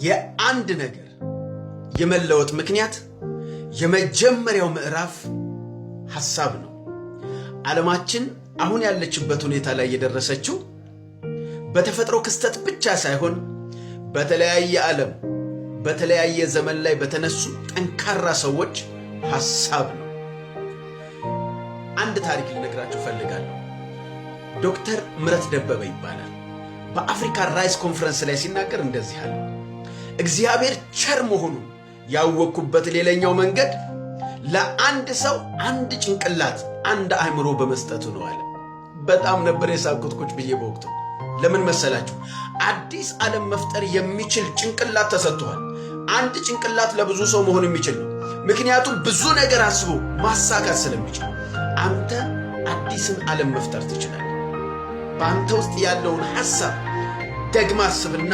የአንድ ነገር የመለወጥ ምክንያት የመጀመሪያው ምዕራፍ ሐሳብ ነው። ዓለማችን አሁን ያለችበት ሁኔታ ላይ የደረሰችው በተፈጥሮ ክስተት ብቻ ሳይሆን በተለያየ ዓለም በተለያየ ዘመን ላይ በተነሱ ጠንካራ ሰዎች ሐሳብ ነው። አንድ ታሪክ ልነግራችሁ ፈልጋለሁ። ዶክተር ምረት ደበበ ይባላል። በአፍሪካ ራይስ ኮንፈረንስ ላይ ሲናገር እንደዚህ አለ። እግዚአብሔር ቸር መሆኑን ያወቅኩበት ሌላኛው መንገድ ለአንድ ሰው አንድ ጭንቅላት አንድ አእምሮ በመስጠቱ ነው አለ። በጣም ነበር የሳቅሁት ቁጭ ብዬ በወቅቱ። ለምን መሰላችሁ? አዲስ ዓለም መፍጠር የሚችል ጭንቅላት ተሰጥቷል። አንድ ጭንቅላት ለብዙ ሰው መሆን የሚችል ነው። ምክንያቱም ብዙ ነገር አስቦ ማሳካት ስለሚችል። አንተ አዲስን ዓለም መፍጠር ትችላለህ። በአንተ ውስጥ ያለውን ሐሳብ ደግማ አስብና